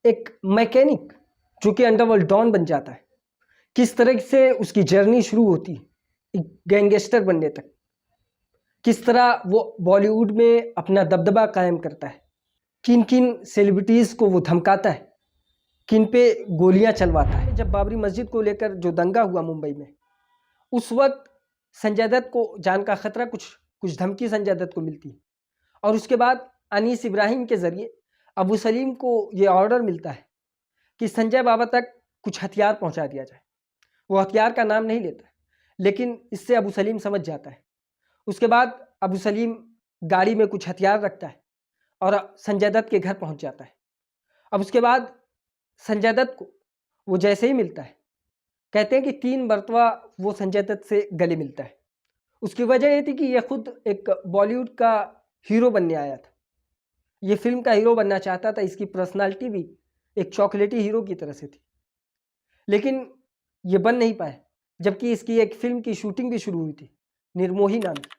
एक मैकेनिक जो कि अंडरवर्ल्ड डॉन बन जाता है, किस तरह से उसकी जर्नी शुरू होती है एक गैंगस्टर बनने तक, किस तरह वो बॉलीवुड में अपना दबदबा कायम करता है, किन किन सेलिब्रिटीज़ को वो धमकाता है, किन पे गोलियां चलवाता है। जब बाबरी मस्जिद को लेकर जो दंगा हुआ मुंबई में, उस वक्त संजय दत्त को जान का खतरा, कुछ कुछ धमकी संजय दत्त को मिलती है और उसके बाद अनीस इब्राहिम के जरिए अबू सलीम को ये ऑर्डर मिलता है कि संजय बाबा तक कुछ हथियार पहुंचा दिया जाए। वो हथियार का नाम नहीं लेता, लेकिन इससे अबू सलीम समझ जाता है। उसके बाद अबू सलीम गाड़ी में कुछ हथियार रखता है और संजय दत्त के घर पहुंच जाता है। अब उसके बाद संजय दत्त को वो जैसे ही मिलता है, कहते हैं कि 3 मरतबा वो संजय दत्त से गले मिलता है। उसकी वजह ये थी कि ये खुद एक बॉलीवुड का हीरो बनने आया था, ये फिल्म का हीरो बनना चाहता था। इसकी पर्सनालिटी भी एक चॉकलेटी हीरो की तरह से थी, लेकिन ये बन नहीं पाया, जबकि इसकी एक फिल्म की शूटिंग भी शुरू हुई थी, निर्मोही नाम की।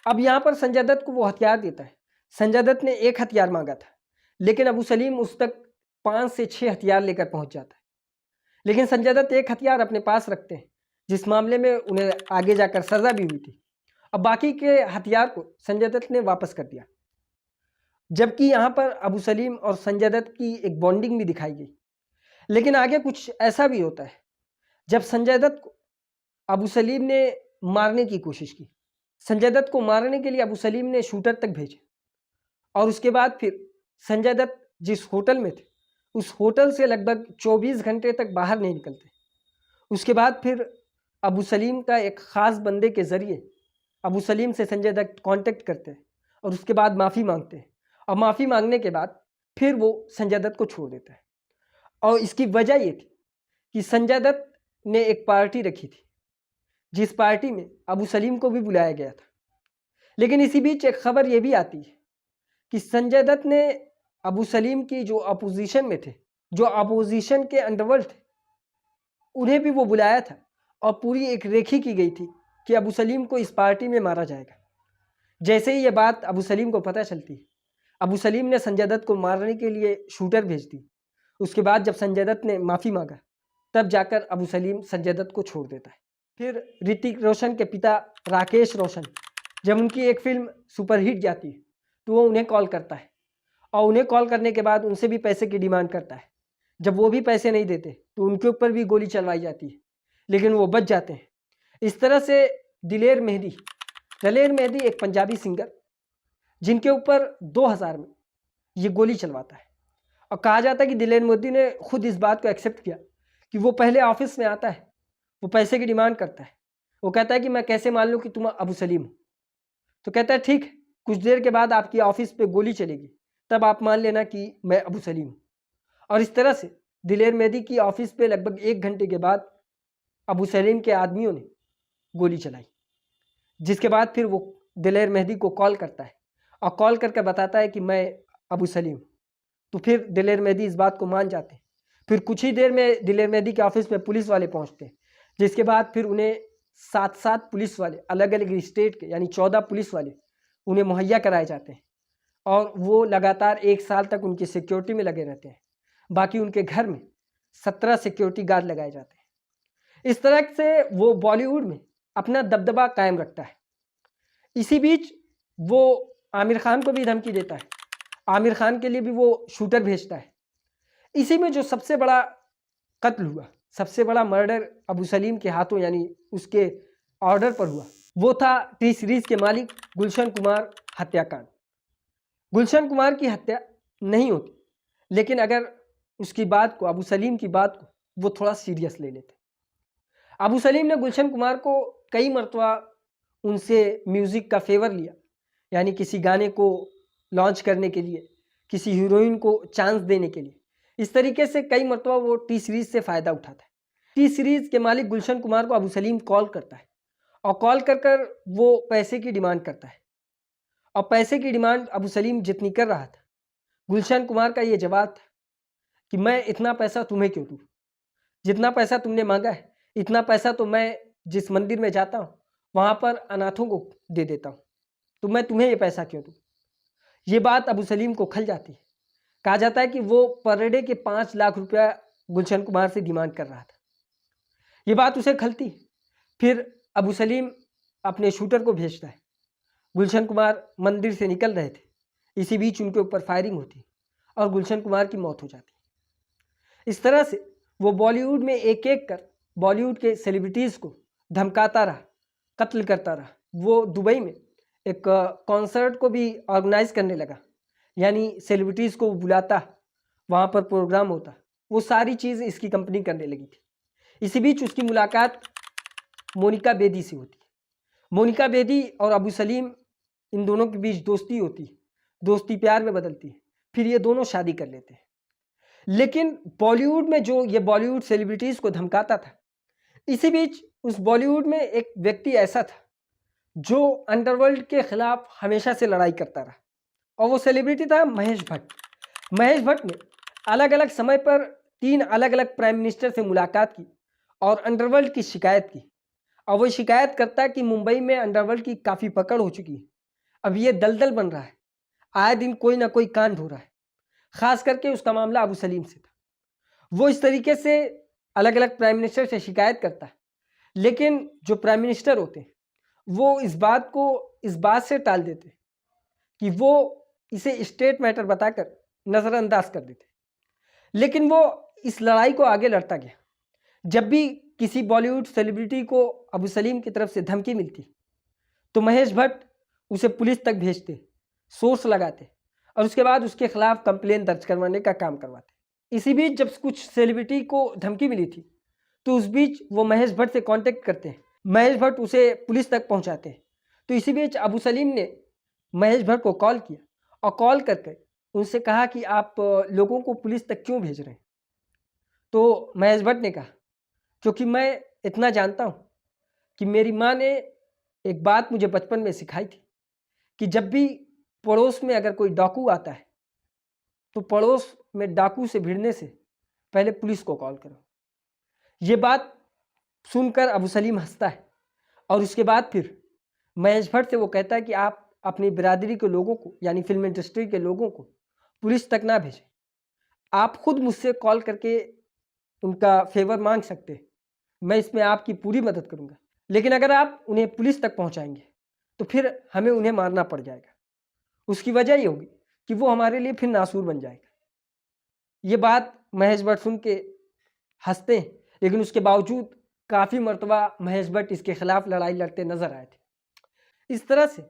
अब यहाँ पर संजय दत्त को वो हथियार देता है। संजय दत्त ने एक हथियार मांगा था, लेकिन अबू सलीम उस तक 5 से 6 हथियार लेकर पहुंच जाता है। लेकिन संजय दत्त एक हथियार अपने पास रखते हैं, जिस मामले में उन्हें आगे जाकर सजा भी हुई थी। अब बाकी के हथियार को संजय दत्त ने वापस कर दिया, जबकि यहाँ पर अबू सलीम और संजय दत्त की एक बॉन्डिंग भी दिखाई गई। लेकिन आगे कुछ ऐसा भी होता है, जब संजय दत्त को अबू सलीम ने मारने की कोशिश की, संजय दत्त को मारने के लिए अबू सलीम ने शूटर तक भेजे और उसके बाद फिर संजय दत्त जिस होटल में थे, उस होटल से लगभग 24 घंटे तक बाहर नहीं निकलते। उसके बाद फिर अबू सलीम का एक ख़ास बंदे के ज़रिए अबू सलीम से संजय दत्त कांटेक्ट करते हैं और उसके बाद माफ़ी मांगते हैं, और माफ़ी मांगने के बाद फिर वो संजय दत्त को छोड़ देता है। और इसकी वजह ये थी कि संजय दत्त ने एक पार्टी रखी थी, जिस पार्टी में अबू सलीम को भी बुलाया गया था। लेकिन इसी बीच एक खबर ये भी आती है कि संजय दत्त ने अबू सलीम की जो अपोजिशन में थे, जो अपोजिशन के अंडरवर्ल्ड थे, उन्हें भी वो बुलाया था और पूरी एक रेखी की गई थी कि अबू सलीम को इस पार्टी में मारा जाएगा। जैसे ही ये बात अबू सलीम को पता चलती है, अबू सलीम ने संजय दत्त को मारने के लिए शूटर भेज दी। उसके बाद जब संजय दत्त ने माफ़ी मांगा, तब जाकर अबू सलीम संजय दत्त को छोड़ देता है। फिर ऋतिक रोशन के पिता राकेश रोशन, जब उनकी एक फिल्म सुपरहिट जाती है, तो वो उन्हें कॉल करता है और उन्हें कॉल करने के बाद उनसे भी पैसे की डिमांड करता है। जब वो भी पैसे नहीं देते तो उनके ऊपर भी गोली चलवाई जाती है, लेकिन वो बच जाते हैं। इस तरह से दिलेर मेहदी एक पंजाबी सिंगर, जिनके ऊपर 2000 में ये गोली चलवाता है। और कहा जाता है कि दिलेर मेहदी ने खुद इस बात को एक्सेप्ट किया कि वो पहले ऑफिस में आता है, वो पैसे की डिमांड करता है। वो कहता है कि मैं कैसे मान लूँ कि तुम अबू सलीम हो? तो कहता है ठीक, कुछ देर के बाद आपकी ऑफिस पे गोली चलेगी, तब आप मान लेना कि मैं अबू सलीम हूँ। और इस तरह से दिलेर मेहदी की ऑफिस पे लगभग 1 घंटे के बाद अबू सलीम के आदमियों ने गोली चलाई, जिसके बाद फिर वो दिलेर मेहदी को कॉल करता है और कॉल करके बताता है कि मैं अबू सलीम हूँ। तो फिर दिलेर मेहदी इस बात को मान जाते हैं। फिर कुछ ही देर में दिलेर मेहदी के ऑफिस में पुलिस वाले पहुंचते हैं, जिसके बाद फिर उन्हें 7-7 पुलिस वाले अलग अलग स्टेट के, यानी 14 पुलिस वाले उन्हें मुहैया कराए जाते हैं और वो लगातार 1 साल तक उनकी सिक्योरिटी में लगे रहते हैं। बाकी उनके घर में 17 सिक्योरिटी गार्ड लगाए जाते हैं। इस तरह से वो बॉलीवुड में अपना दबदबा कायम रखता है। इसी बीच वो आमिर खान को भी धमकी देता है, आमिर खान के लिए भी वो शूटर भेजता है। इसी में जो सबसे बड़ा कत्ल हुआ, सबसे बड़ा मर्डर अबू सलीम के हाथों, यानी उसके ऑर्डर पर हुआ, वो था टी सीरीज के मालिक गुलशन कुमार हत्याकांड। गुलशन कुमार की हत्या नहीं होती, लेकिन अगर उसकी बात को, अबू सलीम की बात को वो थोड़ा सीरियस ले लेते। अबू सलीम ने गुलशन कुमार को कई मरतबा उनसे म्यूज़िक का फेवर लिया, यानी किसी गाने को लॉन्च करने के लिए, किसी हीरोइन को चांस देने के लिए। इस तरीके से कई मरतबा वो टी सीरीज़ से फ़ायदा उठाता है। टी सीरीज़ के मालिक गुलशन कुमार को अबू सलीम कॉल करता है और कॉल कर कर वो पैसे की डिमांड करता है। और पैसे की डिमांड अबू सलीम जितनी कर रहा था, गुलशन कुमार का ये जवाब था कि मैं इतना पैसा तुम्हें क्यों दूँ? जितना पैसा तुमने मांगा है, इतना पैसा तो मैं जिस मंदिर में जाता हूँ, वहाँ पर अनाथों को दे देता हूँ, तो मैं तुम्हें ये पैसा क्यों दूँ? ये बात अबू सलीम को खल जाती है। कहा जाता है कि वो पर डे के 5 लाख रुपया गुलशन कुमार से डिमांड कर रहा था। ये बात उसे खलती। फिर अबू सलीम अपने शूटर को भेजता है। गुलशन कुमार मंदिर से निकल रहे थे, इसी बीच उनके ऊपर फायरिंग होती और गुलशन कुमार की मौत हो जाती। इस तरह से वो बॉलीवुड में एक एक कर बॉलीवुड के सेलिब्रिटीज़ को धमकाता रहा, कत्ल करता रहा। वो दुबई में एक कॉन्सर्ट को भी ऑर्गेनाइज करने लगा, यानी सेलिब्रिटीज़ को बुलाता, वहाँ पर प्रोग्राम होता, वो सारी चीज़ इसकी कंपनी करने लगी थी। इसी बीच उसकी मुलाकात मोनिका बेदी से होती। मोनिका बेदी और अबू सलीम, इन दोनों के बीच दोस्ती होती, दोस्ती प्यार में बदलती है, फिर ये दोनों शादी कर लेते हैं। लेकिन बॉलीवुड में जो ये बॉलीवुड सेलिब्रिटीज़ को धमकाता था, इसी बीच उस बॉलीवुड में एक व्यक्ति ऐसा था जो अंडरवर्ल्ड के खिलाफ हमेशा से लड़ाई करता रहा, और वो सेलिब्रिटी था महेश भट्ट। महेश भट्ट ने अलग अलग समय पर 3 अलग अलग प्राइम मिनिस्टर से मुलाकात की और अंडरवर्ल्ड की शिकायत की। और वो शिकायत करता कि मुंबई में अंडरवर्ल्ड की काफ़ी पकड़ हो चुकी है, अब ये दलदल बन रहा है, आए दिन कोई ना कोई कांड हो रहा है। ख़ास करके उसका मामला अबू सलीम से था। वो इस तरीके से अलग अलग प्राइम मिनिस्टर से शिकायत करता है, लेकिन जो प्राइम मिनिस्टर होते हैं वो इस बात से टाल देते कि वो इसे स्टेट मैटर बताकर नज़रअंदाज कर देते। लेकिन वो इस लड़ाई को आगे लड़ता गया। जब भी किसी बॉलीवुड सेलिब्रिटी को अबू सलीम की तरफ से धमकी मिलती तो महेश भट्ट उसे पुलिस तक भेजते, सोर्स लगाते और उसके बाद उसके खिलाफ कंप्लेन दर्ज करवाने का काम करवाते। इसी बीच जब कुछ सेलिब्रिटी को धमकी मिली थी तो उस बीच वो महेश भट्ट से कांटेक्ट करते हैं, महेश भट्ट उसे पुलिस तक पहुंचाते हैं। तो इसी बीच अबू सलीम ने महेश भट्ट को कॉल किया और कॉल करके उनसे कहा कि आप लोगों को पुलिस तक क्यों भेज रहे हैं। तो महेश भट्ट ने कहा, क्योंकि मैं इतना जानता हूँ कि मेरी माँ ने एक बात मुझे बचपन में सिखाई थी कि जब भी पड़ोस में अगर कोई डाकू आता है तो पड़ोस में डाकू से भिड़ने से पहले पुलिस को कॉल करो। ये बात सुनकर अबू सलीम हंसता है और उसके बाद फिर महेश भट्ट से वो कहता है कि आप अपनी बिरादरी के लोगों को, यानी फिल्म इंडस्ट्री के लोगों को पुलिस तक ना भेजें, आप खुद मुझसे कॉल करके उनका फेवर मांग सकते हैं, मैं इसमें आपकी पूरी मदद करूंगा। लेकिन अगर आप उन्हें पुलिस तक पहुंचाएंगे तो फिर हमें उन्हें मारना पड़ जाएगा। उसकी वजह ये होगी कि वो हमारे लिए फिर नासूर बन जाएगा। ये बात महेश भट्ट सुन के हंसते हैं, लेकिन उसके बावजूद काफ़ी मर्तबा महेश भट्ट इसके खिलाफ लड़ाई लड़ते नजर आए थे। इस तरह से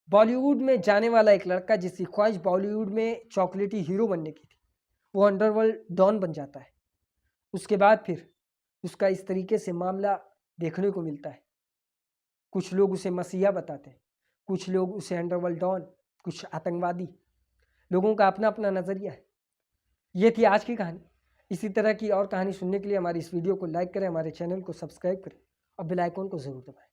बॉलीवुड में जाने वाला एक लड़का जिसकी ख्वाहिश बॉलीवुड में चॉकलेटी हीरो बनने की थी, वो अंडरवर्ल्ड डॉन बन जाता है। उसके बाद फिर उसका इस तरीके से मामला देखने को मिलता है। कुछ लोग उसे मसीहा बताते हैं, कुछ लोग उसे अंडरवर्ल्ड डॉन, कुछ आतंकवादी। लोगों का अपना अपना नज़रिया है। ये थी आज की कहानी। इसी तरह की और कहानी सुनने के लिए हमारी इस वीडियो को लाइक करें, हमारे चैनल को सब्सक्राइब करें और बेल आइकॉन को ज़रूर दबाएं।